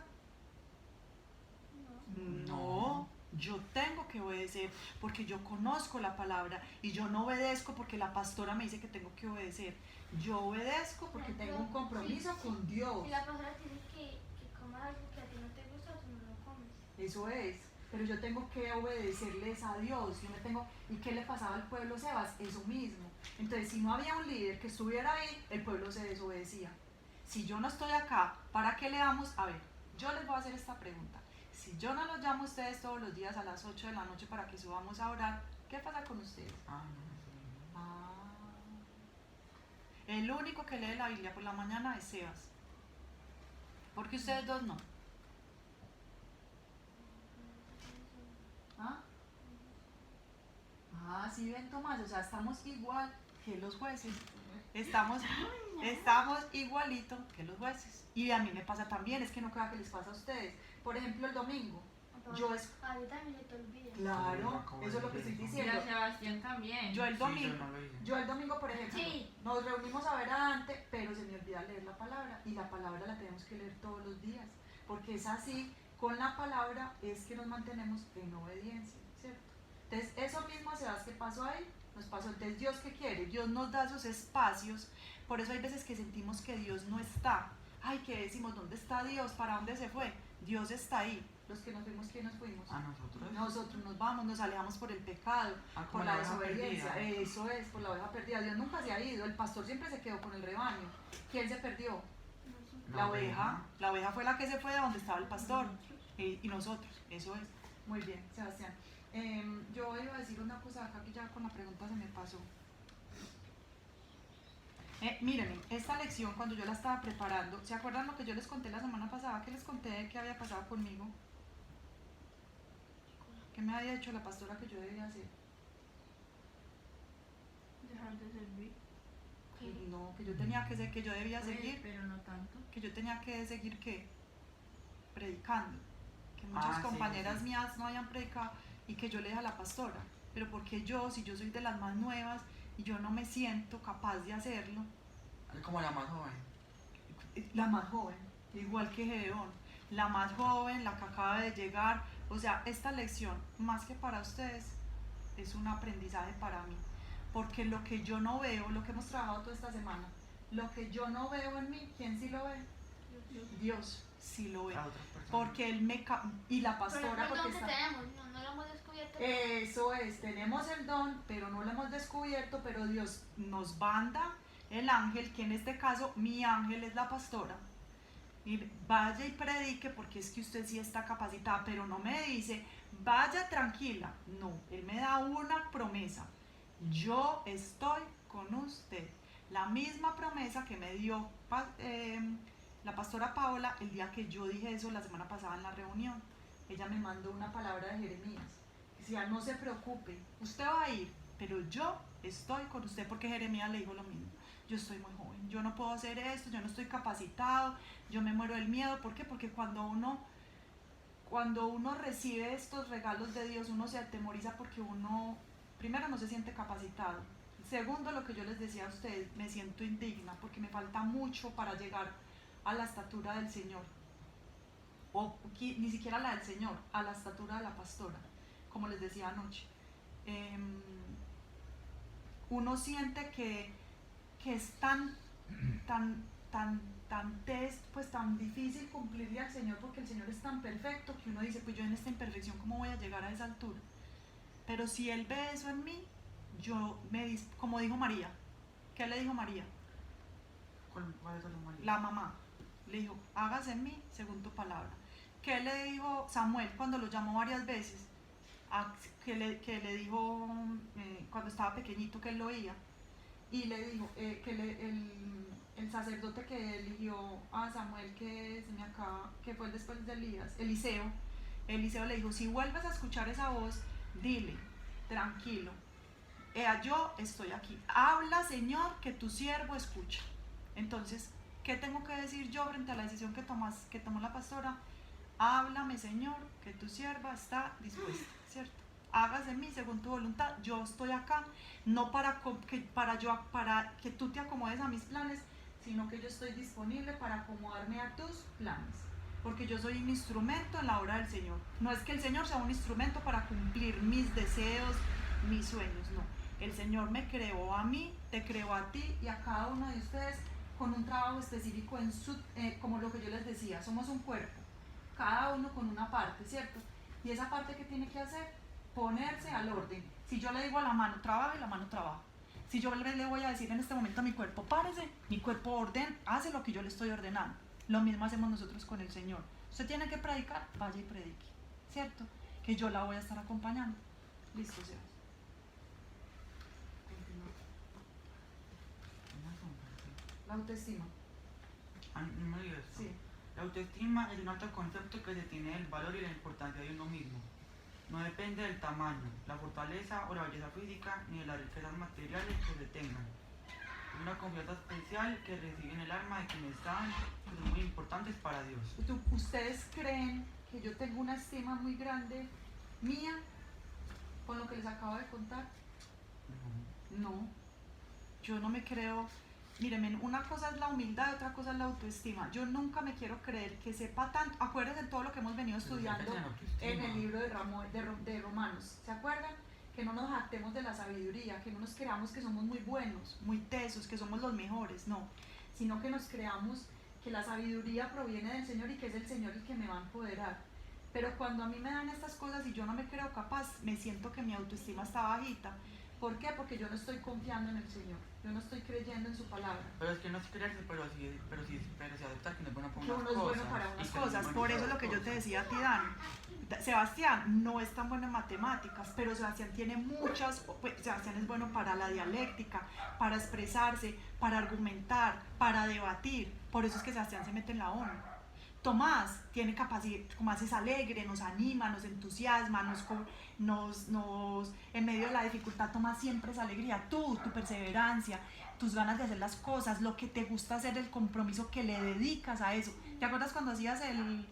No, yo tengo que obedecer porque yo conozco la palabra y yo no obedezco porque la pastora me dice que tengo que obedecer. Yo obedezco porque tengo un compromiso con Dios. Si la pastora te dice que comas algo que a ti no te gusta, tú no lo comes. Eso es. Pero yo tengo que obedecerles a Dios. Yo me tengo. ¿Y qué le pasaba al pueblo Sebas? Eso mismo. Entonces, si no había un líder que estuviera ahí, el pueblo se desobedecía. Si yo no estoy acá, ¿para qué le damos? A ver, yo les voy a hacer esta pregunta. Si yo no los llamo a ustedes todos los días a las 8 de la noche para que subamos a orar, ¿qué pasa con ustedes? El único que lee la Biblia por la mañana es Sebas. ¿Por qué ustedes dos no? ¿Ah? Sí ven, Tomás, o sea, estamos igual que los jueces. Estamos igualito que los jueces. Y a mí me pasa también, es que no creo que les pasa a ustedes. Por ejemplo, el domingo. Yo es... A ti también se te olvida. Claro, eso es lo que estoy Y diciendo. a Sebastián también. Yo el domingo, Sí, yo no lo hice. yo el domingo, por ejemplo, Sí. nos reunimos a ver antes, pero se me olvida leer la palabra. Y la palabra la tenemos que leer todos los días. Porque es así, con la palabra es que nos mantenemos en obediencia, ¿cierto? Entonces, eso mismo, ¿sabes qué pasó ahí? Nos pasó. Entonces, ¿Dios qué quiere? Dios nos da esos espacios. Por eso hay veces que sentimos que Dios no está. Ay, ¿qué decimos? ¿Dónde está Dios? ¿Para dónde se fue? Dios está ahí. Los que nos fuimos, ¿quién nos fuimos? ¿A nosotros? Nosotros nos vamos, nos alejamos por el pecado, como por la oveja desobediencia. perdida. Eso es, por la oveja perdida. Dios nunca se ha ido, el pastor siempre se quedó con el rebaño. ¿Quién se perdió? La oveja. La oveja fue la que se fue de donde estaba el pastor. Y nosotros, eso es. Muy bien, Sebastián. Yo iba a decir una cosa acá que ya con la pregunta se me pasó. Mírenme, esta lección cuando yo la estaba preparando, ¿se acuerdan lo que yo les conté la semana pasada? ¿Qué les conté de qué había pasado conmigo? ¿Qué me había dicho la pastora que yo debía hacer? Dejar de servir. No, que yo tenía que ser, que yo debía seguir, Pero no tanto. que yo tenía que seguir ¿qué? Predicando. Que muchas Sí, compañeras sí. mías no habían predicado y que yo le dije a la pastora. Pero porque yo, si yo soy de las más nuevas y yo no me siento capaz de hacerlo, Es como la más joven. la más joven, igual que Gedeón, la más joven, la que acaba de llegar, o sea, esta lección, más que para ustedes, es un aprendizaje para mí, porque lo que yo no veo, lo que hemos trabajado toda esta semana, lo que yo no veo en mí, ¿quién sí lo ve? Dios sí lo ve, A otras personas. porque Él me... y la Pero pastora, es el porque don que está... tenemos, no lo hemos descubierto. Eso es, tenemos el don, pero no lo hemos descubierto, pero Dios nos manda el ángel, que en este caso mi ángel es la pastora, y vaya y predique porque es que usted sí está capacitada, pero no me dice, vaya tranquila, no, Él me da una promesa, yo estoy con usted, la misma promesa que me dio la pastora Paola el día que yo dije eso la semana pasada en la reunión. Ella me mandó una palabra de Jeremías. Decía, no se preocupe, usted va a ir, pero yo estoy con usted, porque Jeremías le dijo lo mismo. Yo estoy muy joven, yo no puedo hacer esto, yo no estoy capacitado, yo me muero del miedo. ¿Por qué? Porque cuando uno recibe estos regalos de Dios, uno se atemoriza porque uno, primero, no se siente capacitado, segundo, lo que yo les decía a ustedes, me siento indigna porque me falta mucho para llegar a la estatura del Señor, o ni siquiera la del Señor, a la estatura de la pastora, como les decía anoche. Uno siente que es tan difícil cumplirle al Señor, porque el Señor es tan perfecto que uno dice, pues yo en esta imperfección, ¿cómo voy a llegar a esa altura? Pero si Él ve eso en mí, como dijo María, ¿qué le dijo María? ¿Cuál es la María? La mamá le dijo, hágase en mí según tu palabra. ¿Qué le dijo Samuel cuando lo llamó varias veces? Que le dijo cuando estaba pequeñito, que él lo oía, y le dijo el sacerdote que eligió a Samuel, que fue después de Elías, Eliseo le dijo, si vuelves a escuchar esa voz, dile, tranquilo, yo estoy aquí, habla, Señor, que tu siervo escucha. Entonces, ¿qué tengo que decir yo frente a la decisión que tomó la pastora? Háblame, Señor, que tu sierva está dispuesta, ¿cierto? Hágase en mí según tu voluntad. Yo estoy acá, no para que tú te acomodes a mis planes, sino que yo estoy disponible para acomodarme a tus planes, porque yo soy un instrumento en la obra del Señor. No es que el Señor sea un instrumento para cumplir mis deseos, mis sueños, no. El Señor me creó a mí, te creó a ti y a cada uno de ustedes con un trabajo específico como lo que yo les decía, somos un cuerpo, cada uno con una parte, ¿cierto? Y esa parte que tiene que hacer, ponerse al orden. Si yo le digo a la mano, trabaja, y la mano trabaja. Si yo le voy a decir en este momento a mi cuerpo, párese, mi cuerpo hace lo que yo le estoy ordenando. Lo mismo hacemos nosotros con el Señor. Usted tiene que predicar, vaya y predique, ¿cierto? Que yo la voy a estar acompañando. Listo, Sebas. Continúa. La autoestima. No me digas. Sí. La autoestima es un alto concepto que se tiene del valor y la importancia de uno mismo. No depende del tamaño, la fortaleza o la belleza física, ni de las riquezas materiales que se tengan. Es una confianza especial que reciben el alma de quienes saben que son muy importantes para Dios. ¿Ustedes creen que yo tengo una estima muy grande mía con lo que les acabo de contar? No, yo no me creo. Mírenme, una cosa es la humildad y otra cosa es la autoestima. Yo nunca me quiero creer que sepa tanto. Acuérdense de todo lo que hemos venido estudiando en el libro de Romanos. ¿Se acuerdan? Que no nos jactemos de la sabiduría, que no nos creamos que somos muy buenos, muy tesos, que somos los mejores, no. Sino que nos creamos que la sabiduría proviene del Señor y que es el Señor el que me va a empoderar. Pero cuando a mí me dan estas cosas y yo no me creo capaz, me siento que mi autoestima está bajita. ¿Por qué? Porque yo no estoy confiando en el Señor, yo no estoy creyendo en su palabra. Pero es que no es creerse, pero sí aceptar que no es bueno para que unas uno es cosas. bueno para unas y que cosas. no es Por bueno eso para lo que yo te otras. decía a ti, Dani. Sebastián no es tan bueno en matemáticas, pero Sebastián tiene Sebastián es bueno para la dialéctica, para expresarse, para argumentar, para debatir. Por eso es que Sebastián se mete en la ONU. Tomás tiene capacidad, Tomás es alegre, nos anima, nos entusiasma, en medio de la dificultad Tomás siempre es alegría. Tu perseverancia, tus ganas de hacer las cosas, lo que te gusta hacer, el compromiso que le dedicas a eso. ¿Te acuerdas cuando hacías el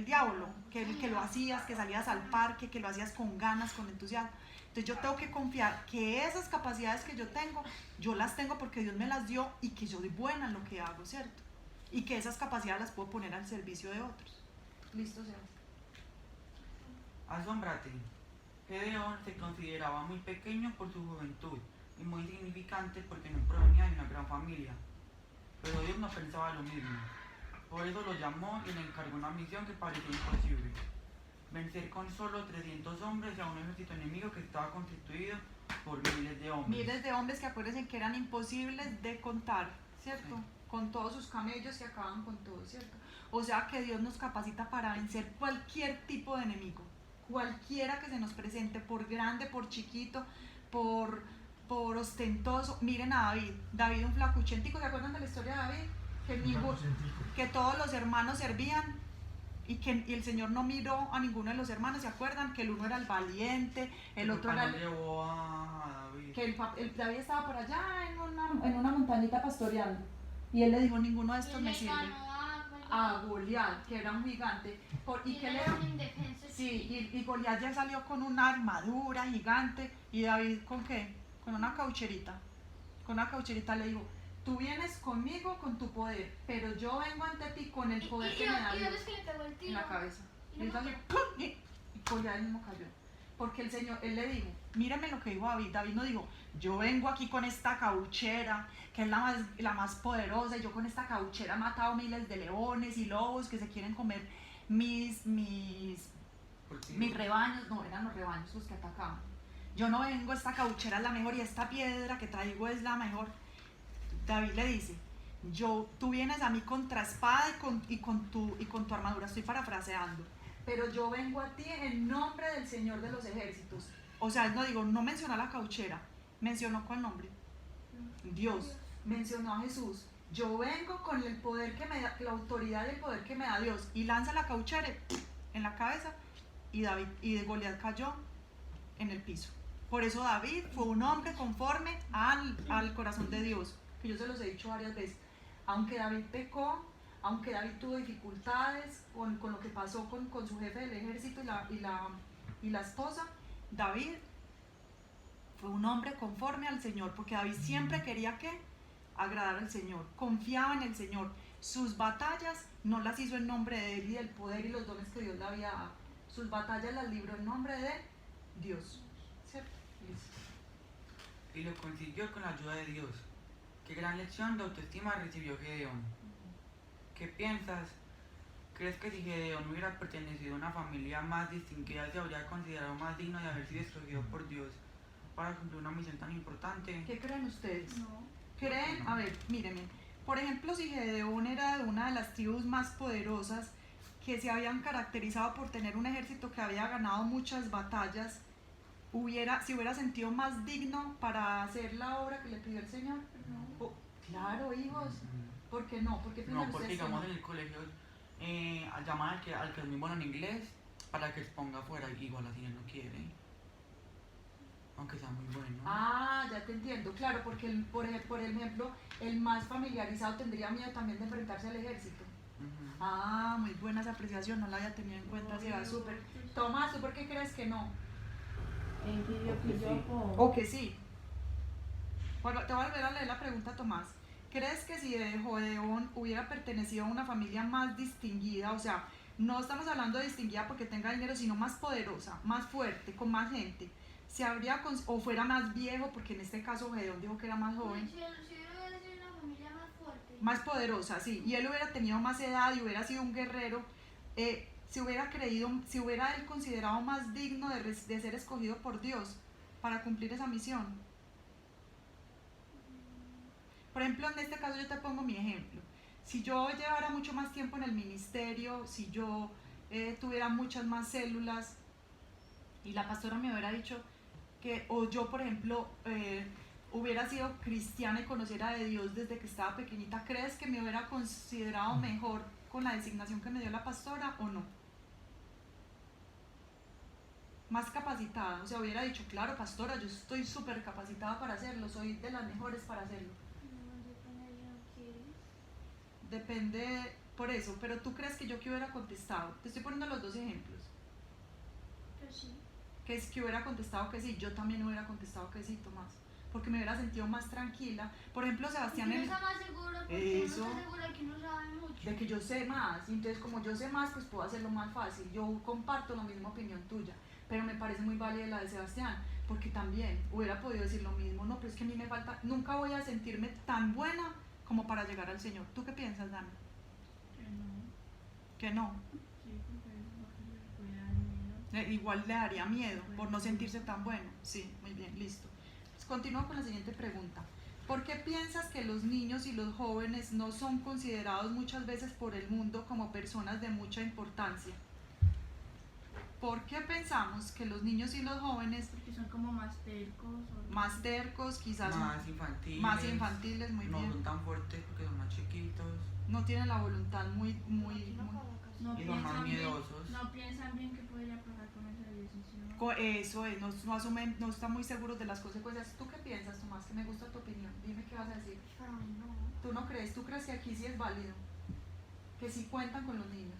diablo? Que lo hacías, que salías al parque, que lo hacías con ganas, con entusiasmo. Entonces yo tengo que confiar que esas capacidades que yo tengo, yo las tengo porque Dios me las dio y que yo soy buena en lo que hago, ¿cierto? Y que esas capacidades las puedo poner al servicio de otros. Listo, Sebas. Asómbrate. Gedeón se consideraba muy pequeño por su juventud y muy insignificante porque no provenía de una gran familia. Pero Dios no pensaba lo mismo. Por eso lo llamó y le encargó una misión que parecía imposible. Vencer con solo 300 hombres a un ejército enemigo que estaba constituido por miles de hombres. Miles de hombres que acuérdense que eran imposibles de contar, ¿cierto? Sí. Con todos sus camellos que acaban con todo, ¿cierto? O sea que Dios nos capacita para vencer cualquier tipo de enemigo, cualquiera que se nos presente, por grande, por chiquito, por ostentoso. Miren a David un flacuchentico, ¿se acuerdan de la historia de David? Que todos los hermanos servían y el Señor no miró a ninguno de los hermanos, ¿se acuerdan? Que el uno era el valiente, el otro era el... llevó a David. Que David estaba por allá en una montañita pastoreando y él le dijo, ninguno de estos me sirve. A Goliat, que era un gigante. Y que era un indefenso. Sí, y Goliat ya salió con una armadura gigante. ¿Y David con qué? con una caucherita. Con una caucherita le digo, tú vienes conmigo con tu poder, pero yo vengo ante ti con el poder que me da ¿Y Dios dónde es que le pegó el tiro? en la cabeza. Y Y no hizo así, mató. ¡pum! Y colgado él mismo cayó. Porque el Señor, él le dijo, mírame lo que dijo David. David no dijo, yo vengo aquí con esta cauchera, que es la más poderosa, y yo con esta cauchera he matado miles de leones y lobos que se quieren comer mis rebaños. No, eran los rebaños los que atacaban. Yo no vengo, esta cauchera es la mejor y esta piedra que traigo es la mejor. David le dice, tú vienes a mí contra espada y con tu armadura, estoy parafraseando, pero yo vengo a ti en nombre del Señor de los ejércitos. O sea, no mencionó a la cauchera, mencionó ¿cuál nombre? Dios. Mencionó a Jesús. Yo vengo con el poder que me da, la autoridad y el poder que me da Dios, y lanza la cauchera en la cabeza, y Goliat cayó en el piso. Por eso David fue un hombre conforme al corazón de Dios, que yo se los he dicho varias veces. Aunque David pecó, aunque David tuvo dificultades con lo que pasó con su jefe del ejército y la esposa, David fue un hombre conforme al Señor, porque David siempre quería agradar al Señor, confiaba en el Señor. Sus batallas no las hizo en nombre de él y del poder y los dones que Dios le había dado. Sus batallas las libró en nombre de Dios. ¿Cierto? Y lo consiguió con la ayuda de Dios. Qué gran lección de autoestima recibió Gedeón. ¿Qué piensas? ¿Crees que si Gedeón hubiera pertenecido a una familia más distinguida se habría considerado más digno de haber sido escogido por Dios para cumplir una misión tan importante? ¿Qué creen ustedes? No. ¿Creen? A ver, mírenme. Por ejemplo, si Gedeón era de una de las tribus más poderosas que se habían caracterizado por tener un ejército que había ganado muchas batallas, se hubiera sentido más digno para hacer la obra que le pidió el Señor. No. Oh, claro, hijos. ¿Por qué no? ¿Por qué piensan No, porque ustedes que digamos no? en el colegio llaman al que es muy bueno en inglés para que exponga afuera, igual así él no quiere. Aunque sea muy bueno. Ah, ya te entiendo, claro, porque por ejemplo, el más familiarizado tendría miedo también de enfrentarse al ejército. Ujú. Ah, muy buena esa apreciación, no la había tenido en cuenta, se va súper. Tomás, ¿tú por qué crees que no? En que yo Porque sí. O que sí. Bueno, te voy a volver a leer la pregunta, Tomás. ¿Crees que si Gedeón hubiera pertenecido a una familia más distinguida, o sea, no estamos hablando de distinguida porque tenga dinero, sino más poderosa, más fuerte, con más gente, o fuera más viejo, porque en este caso Gedeón dijo que era más joven, Si hubiera sido una familia más fuerte. más poderosa, sí, y él hubiera tenido más edad y hubiera sido un guerrero, se hubiera él considerado más digno de ser escogido por Dios para cumplir esa misión? Por ejemplo, en este caso yo te pongo mi ejemplo. Si yo llevara mucho más tiempo en el ministerio, si yo tuviera muchas más células y la pastora me hubiera dicho o yo, por ejemplo, hubiera sido cristiana y conociera de Dios desde que estaba pequeñita, ¿crees que me hubiera considerado mejor con la designación que me dio la pastora o no? Más capacitada, o sea, hubiera dicho, claro, pastora, yo estoy súper capacitada para hacerlo, soy de las mejores para hacerlo. Depende, por eso, pero tú crees que yo que hubiera contestado, te estoy poniendo los dos ejemplos, Pues sí. que es que hubiera contestado que sí, yo también hubiera contestado que sí, Tomás, porque me hubiera sentido más tranquila. Por ejemplo, Sebastián, Uno está más seguro porque Eso. uno está seguro de que uno sabe mucho. de que yo sé más, y entonces como yo sé más, pues puedo hacerlo más fácil. Yo comparto la misma opinión tuya, pero me parece muy válida la de Sebastián, porque también hubiera podido decir lo mismo, no, pero es que a mí me falta, nunca voy a sentirme tan buena como para llegar al Señor. ¿Tú qué piensas, Dani? Que no. Que no. Sí, porque le puede dar miedo. Igual le daría miedo por no sentirse tan bueno. Sí, muy bien, listo. Pues continúo con la siguiente pregunta. ¿Por qué piensas que los niños y los jóvenes no son considerados muchas veces por el mundo como personas de mucha importancia? ¿Por qué pensamos que los niños y los jóvenes, Porque son como más tercos. más tercos, quizás Más infantiles. infantiles, muy no bien, son tan fuertes porque son más chiquitos no tienen la voluntad muy No y son más piensan bien, miedosos? no piensan bien qué podría pasar con esa decisión. Eso es, no asumen, no están muy seguros de las consecuencias. ¿Tú qué piensas, Tomás? Que me gusta tu opinión. Dime qué vas a decir. Para mí no. ¿Tú no crees? ¿Tú crees que aquí sí es válido? Que sí cuentan con los niños.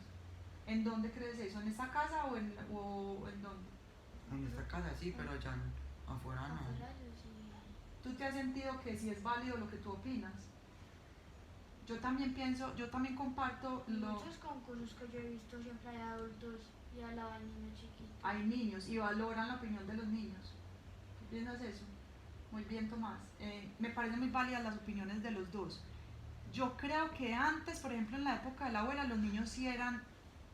¿En dónde crees eso? ¿En esta casa o en dónde? En esta casa sí, pero ya afuera no. Afuera yo sí. ¿Tú te has sentido que sí es válido lo que tú opinas? Yo también pienso, yo también comparto Muchos concursos que yo he visto siempre hay adultos y al lado hay niños chiquitos. Hay niños y valoran la opinión de los niños. ¿Qué piensas eso? Muy bien, Tomás. Me parecen muy válidas las opiniones de los dos. Yo creo que antes, por ejemplo, en la época de la abuela, los niños sí eran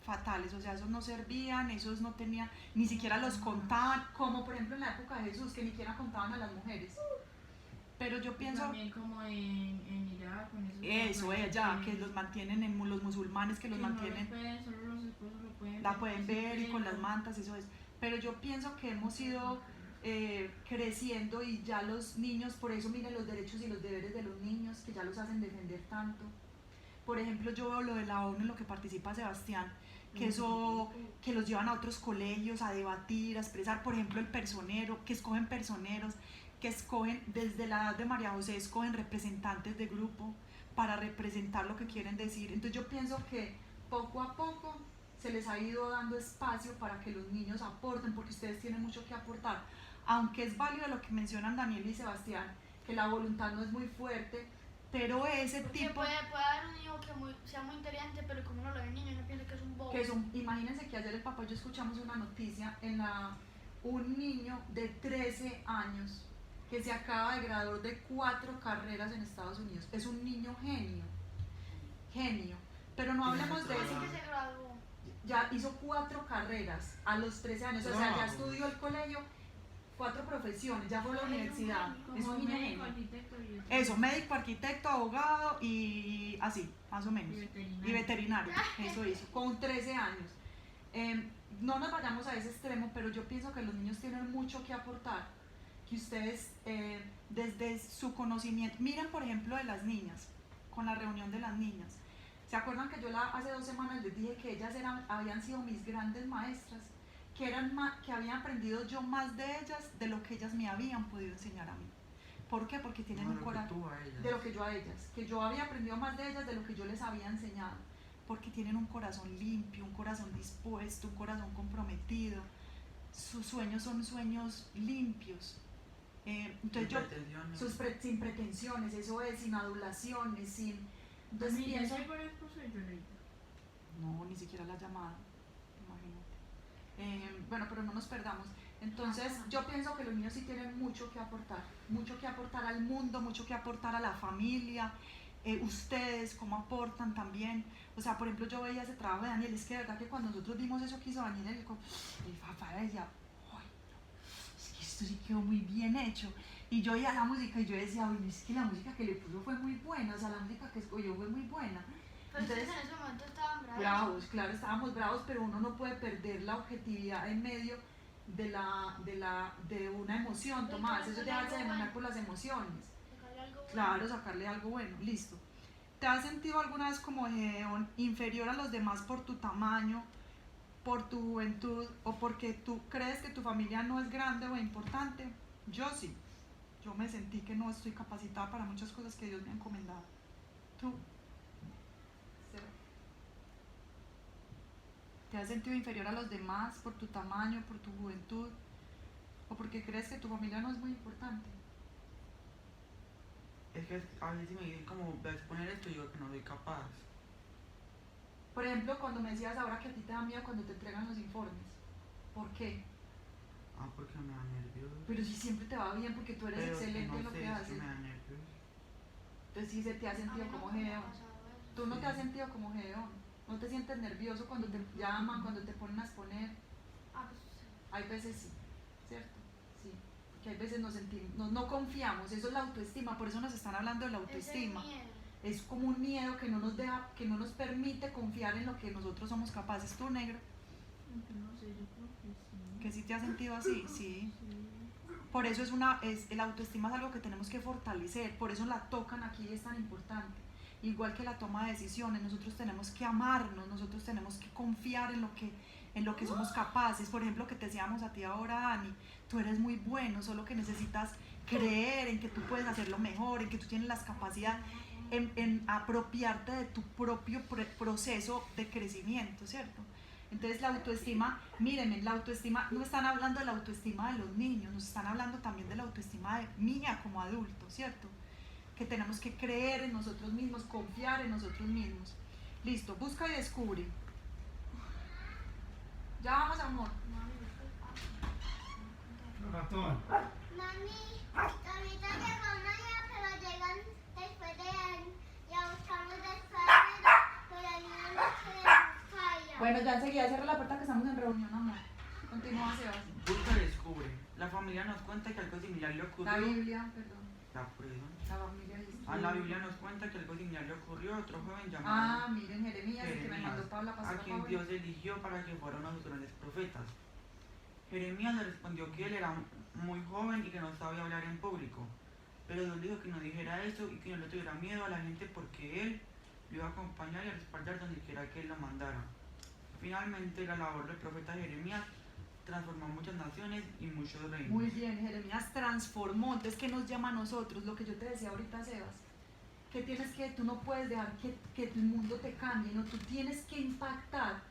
fatales, o sea, esos no servían, esos no tenían, ni siquiera los contaban, como por ejemplo en la época de Jesús, que ni siquiera contaban a las mujeres. Pero yo pienso... También como en Irak, con eso, ya, que los mantienen, en los musulmanes que los mantienen... No pueden, solo los esposos lo pueden la pueden ver y con las mantas, eso es. Pero yo pienso que hemos ido creciendo y ya los niños, por eso miren los derechos y los deberes de los niños, que ya los hacen defender tanto. Por ejemplo, yo veo lo de la ONU en lo que participa Sebastián, que eso, que los llevan a otros colegios a debatir, a expresar, por ejemplo, el personero, que escogen personeros, que escogen, desde la edad de María José, escogen representantes de grupo para representar lo que quieren decir. Entonces yo pienso que poco a poco se les ha ido dando espacio para que los niños aporten, porque ustedes tienen mucho que aportar. Aunque es válido lo que mencionan Daniel y Sebastián, que la voluntad no es muy fuerte, pero ese Porque tipo... puede haber un niño que sea muy inteligente, pero como no lo ve el niño, no piensa que es un bobo. Imagínense que ayer el papá y yo escuchamos una noticia un niño de 13 años que se acaba de graduar de 4 carreras en Estados Unidos. Es un niño genio. Pero no hablemos de eso. Que se graduó. Ya hizo 4 carreras a los 13 años, o sea, ya estudió el colegio, 4 profesiones, ya fue a la universidad. Es un niño genio. Eso, médico, arquitecto, abogado y así, más o menos. Y veterinario, eso hizo, con 13 años. No nos vayamos a ese extremo, pero yo pienso que los niños tienen mucho que aportar, que ustedes desde su conocimiento, miren por ejemplo de las niñas, con la reunión de las niñas. ¿Se acuerdan que yo hace 2 semanas les dije que ellas habían sido mis grandes maestras? Que había aprendido yo más de ellas de lo que ellas me habían podido enseñar a mí. ¿Por qué? Porque tienen un corazón de lo que yo a ellas, que yo había aprendido más de ellas de lo que yo les había enseñado, porque tienen un corazón limpio, un corazón dispuesto, un corazón comprometido. Sus sueños son sueños limpios. Entonces sin pretensiones, eso es, sin adulaciones, sin... Entonces pienso... No, ni siquiera la llamada, imagínate. Bueno, pero no nos perdamos. Entonces yo pienso que los niños sí tienen mucho que aportar al mundo, mucho que aportar a la familia. Ustedes cómo aportan también. O sea, por ejemplo, yo veía ese trabajo de Daniel, es que de verdad que cuando nosotros vimos eso que hizo Daniel, el papá decía, ¡ay, es que esto sí quedó muy bien hecho! Y yo oía la música y yo decía, oye, es que la música que le puso fue muy buena, o sea, la música que escogió fue muy buena. Pero entonces, en ese momento estaban bravos. Bravos, claro, estábamos bravos, pero uno no puede perder la objetividad en medio de una emoción, Tomás, eso te hace denominar por las emociones. Claro, sacarle algo bueno, listo. ¿Te has sentido alguna vez como inferior a los demás por tu tamaño, por tu juventud o porque tú crees que tu familia no es grande o importante? Yo sí. Yo me sentí que no estoy capacitada para muchas cosas que Dios me ha encomendado. ¿Tú? ¿Te has sentido inferior a los demás por tu tamaño, por tu juventud o porque crees que tu familia no es muy importante? Es que a veces me dicen como, ves poner esto y digo que no soy capaz. Por ejemplo, cuando me decías ahora que a ti te da miedo cuando te entregan los informes. ¿Por qué? Porque me da nervios. Pero si siempre te va bien porque tú eres excelente en lo que haces. Me da nervios. Entonces sí se te ha sentido como Gedeón. Tú no te has sentido como Gedeón. No te sientes nervioso cuando te llaman, cuando te ponen a exponer. Hay veces sí, ¿cierto? Sí. Porque hay veces no confiamos, eso es la autoestima, por eso nos están hablando de la autoestima. Es como un miedo que no nos deja, que no nos permite confiar en lo que nosotros somos capaces. ¿Tú, negro? No sé, yo creo que sí. ¿Que sí te has sentido así? Sí. Por eso el autoestima es algo que tenemos que fortalecer, por eso la tocan aquí, es tan importante. Igual que la toma de decisiones, nosotros tenemos que amarnos, nosotros tenemos que confiar en lo que somos capaces. Por ejemplo, que te decíamos a ti ahora, Dani, tú eres muy bueno, solo que necesitas creer en que tú puedes hacerlo mejor, en que tú tienes las capacidades, en apropiarte de tu propio proceso de crecimiento, ¿cierto? Entonces la autoestima, mírenme, la autoestima, no están hablando de la autoestima de los niños, nos están hablando también de la autoestima de mía como adulto, ¿cierto? Que tenemos que creer en nosotros mismos, confiar en nosotros mismos. Listo, busca y descubre. Ya vamos, amor. Ratón. Mami, ahorita llegó Maya, pero llegan después de él. Ya buscamos después, pero no nos falla. Bueno, ya enseguida cierra la puerta que estamos en reunión, amor. Continúa, Sebas. Busca y descubre. La familia nos cuenta que algo similar le ocurrió. La Biblia, perdón. La familia dice. La Biblia nos cuenta que algo similar le ocurrió a otro joven llamado Ah, miren, Jeremías, el que me mandó Pablo a a pasar quien Dios eligió para que fuera uno de sus grandes profetas. Jeremías le respondió que él era muy joven y que no sabía hablar en público, pero Dios dijo que no dijera eso y que no le tuviera miedo a la gente porque él lo iba a acompañar y a respaldar donde quiera que él lo mandara. Finalmente, la labor del profeta Jeremías transformó muchas naciones y muchos reinos. Muy bien, Jeremías transformó. Entonces, ¿qué nos llama a nosotros? Lo que yo te decía ahorita, Sebas. Que tienes que, tú no puedes dejar que tu mundo te cambie, no, tú tienes que impactar.